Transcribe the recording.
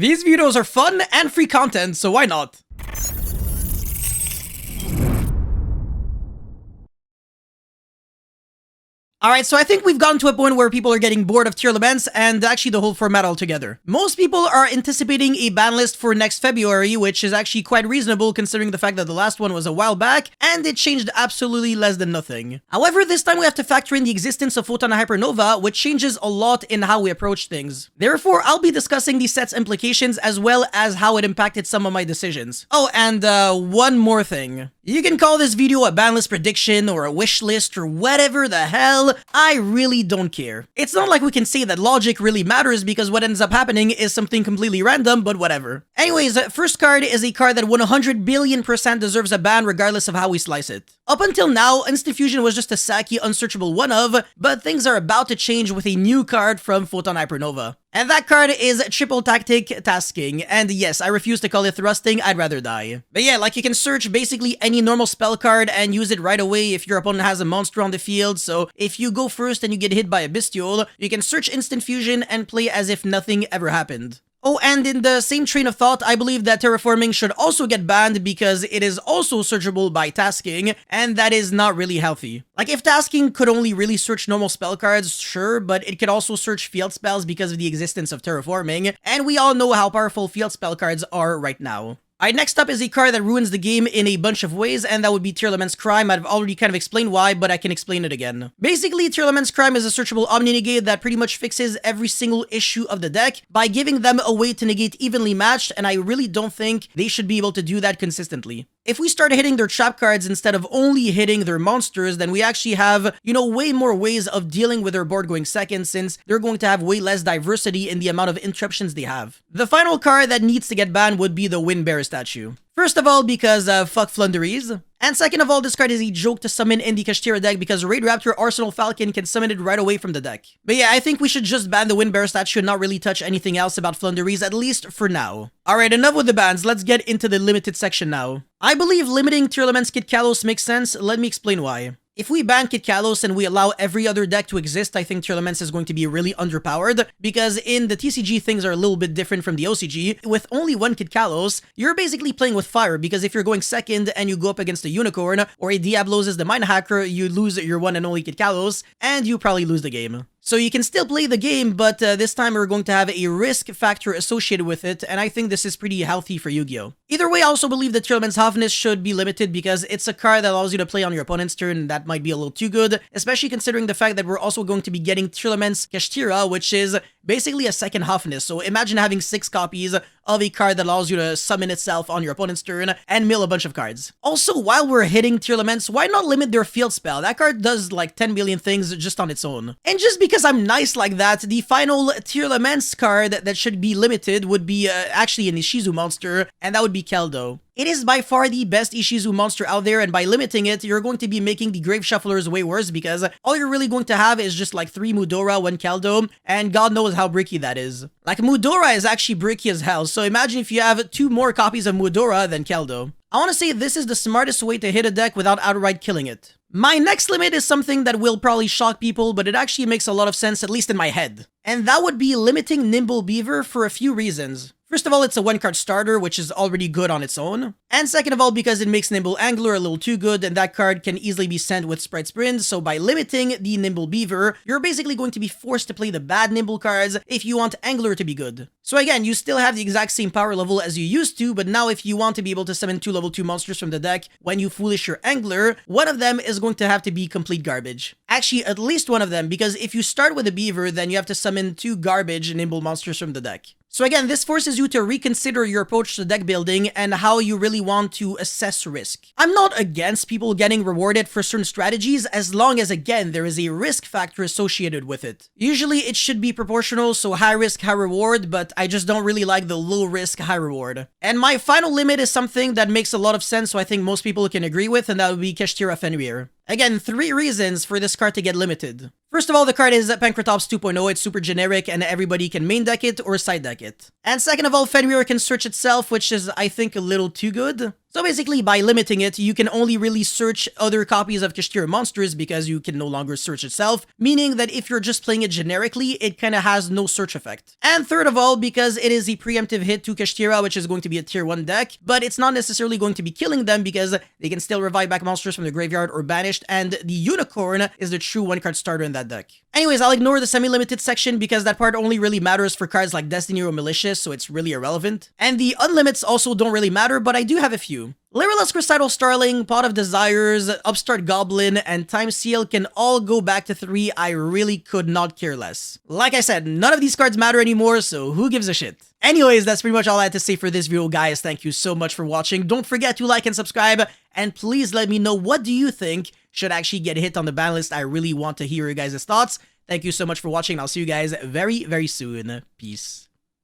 These videos are fun and free content, so why not? Alright, so I think we've gotten to a point where people are getting bored of Tearlaments and actually the whole format altogether. Most people are anticipating a ban list for next February, which is actually quite reasonable considering the fact that the last one was a while back, and it changed absolutely less than nothing. However, this time we have to factor in the existence of Photon Hypernova, which changes a lot in how we approach things. Therefore, I'll be discussing the set's implications as well as how it impacted some of my decisions. Oh, and one more thing. You can call this video a ban list prediction or a wish list or whatever the hell, I really don't care. It's not like we can say that logic really matters because what ends up happening is something completely random, but whatever. Anyways, first card is a card that 100 billion% deserves a ban regardless of how we slice it. Up until now, Instant Fusion was just a Saki unsearchable one-of, but things are about to change with a new card from Photon Hypernova. And that card is Triple Tactic Tasking, and yes, I refuse to call it Thrusting, I'd rather die. But yeah, like you can search basically any normal spell card and use it right away if your opponent has a monster on the field, so if you go first and you get hit by a Bestiole, you can search Instant Fusion and play as if nothing ever happened. Oh, and in the same train of thought, I believe that terraforming should also get banned because it is also searchable by tasking, and that is not really healthy. Like, if tasking could only really search normal spell cards, sure, but it could also search field spells because of the existence of terraforming, and we all know how powerful field spell cards are right now. Alright, next up is a card that ruins the game in a bunch of ways, and that would be Tearlament's Crime. I've already kind of explained why, but I can explain it again. Basically, Tearlament's Crime is a searchable Omni-Negate that pretty much fixes every single issue of the deck by giving them a way to negate evenly matched, and I really don't think they should be able to do that consistently. If we start hitting their trap cards instead of only hitting their monsters, then we actually have, way more ways of dealing with their board going second since they're going to have way less diversity in the amount of interruptions they have. The final card that needs to get banned would be the Wind Bearer statue. First of all, because fuck Flunderies. And second of all, this card is a joke to summon in the Kashtira deck because Raid Raptor Arsenal Falcon can summon it right away from the deck. But yeah, I think we should just ban the Wind Bearer statue and not really touch anything else about Flunderies, at least for now. Alright, enough with the bans, let's get into the limited section now. I believe limiting Tearlament's Kit Kalos makes sense, let me explain why. If we ban Kit Kalos and we allow every other deck to exist, I think Tearlaments is going to be really underpowered, because in the TCG things are a little bit different from the OCG. With only one Kit Kalos, you're basically playing with fire, because if you're going second and you go up against a Unicorn, or a Diablos is the Mind Hacker, you lose your one and only Kit Kalos, and you probably lose the game. So you can still play the game, but this time we're going to have a risk factor associated with it, and I think this is pretty healthy for Yu-Gi-Oh! Either way, I also believe that Tearlament's Hafness should be limited because it's a card that allows you to play on your opponent's turn, and that might be a little too good, especially considering the fact that we're also going to be getting Tearlament's Kashtira, which is basically a second Hafness. So imagine having 6 copies of a card that allows you to summon itself on your opponent's turn and mill a bunch of cards. Also, while we're hitting Tearlaments, why not limit their field spell? That card does like 10 billion things just on its own. And just because I'm nice like that, the final Tearlaments card that should be limited would be actually an Ishizu monster, and that would be Keldo. It is by far the best Ishizu monster out there, and by limiting it, you're going to be making the Grave Shufflers way worse because all you're really going to have is just like 3 Mudora, 1 Keldo, and God knows how bricky that is. Like, Mudora is actually bricky as hell, so imagine if you have 2 more copies of Mudora than Keldo. I want to say this is the smartest way to hit a deck without outright killing it. My next limit is something that will probably shock people, but it actually makes a lot of sense, at least in my head. And that would be limiting Nimble Beaver for a few reasons. First of all, it's a 1-card starter, which is already good on its own. And second of all, because it makes Nimble Angler a little too good, and that card can easily be sent with Sprite Sprint, so by limiting the Nimble Beaver, you're basically going to be forced to play the bad Nimble cards if you want Angler to be good. So again, you still have the exact same power level as you used to, but now if you want to be able to summon 2 level 2 monsters from the deck when you Foolish your Angler, one of them is going to have to be complete garbage. Actually, at least one of them, because if you start with a Beaver, then you have to summon 2 garbage Nimble monsters from the deck. So again, this forces you to reconsider your approach to deck building and how you really want to assess risk. I'm not against people getting rewarded for certain strategies as long as, again, there is a risk factor associated with it. Usually it should be proportional, so high risk, high reward, but I just don't really like the low risk, high reward. And my final limit is something that makes a lot of sense, so I think most people can agree with, and that would be Kashtira Fenrir. Again, 3 reasons for this card to get limited. First of all, the card is Pankratops 2.0, it's super generic and everybody can main deck it or side deck it. And second of all, Fenrir can search itself, which is, I think, a little too good. So basically, by limiting it, you can only really search other copies of Kashtira monsters because you can no longer search itself, meaning that if you're just playing it generically, it kind of has no search effect. And third of all, because it is a preemptive hit to Kashtira, which is going to be a tier 1 deck, but it's not necessarily going to be killing them because they can still revive back monsters from the graveyard or banished, and the Unicorn is the true 1-card starter in that deck. Anyways, I'll ignore the semi-limited section because that part only really matters for cards like Destiny or Malicious, so it's really irrelevant. And the unlimits also don't really matter, but I do have a few. Lyrilless Crucital Starling, Pot of Desires, Upstart Goblin, and Time Seal can all go back to 3. I really could not care less. Like I said, none of these cards matter anymore, so who gives a shit? Anyways, that's pretty much all I had to say for this video, guys. Thank you so much for watching. Don't forget to like and subscribe, and please let me know what do you think should actually get hit on the ban list. I really want to hear your guys' thoughts. Thank you so much for watching, and I'll see you guys very, very soon. Peace.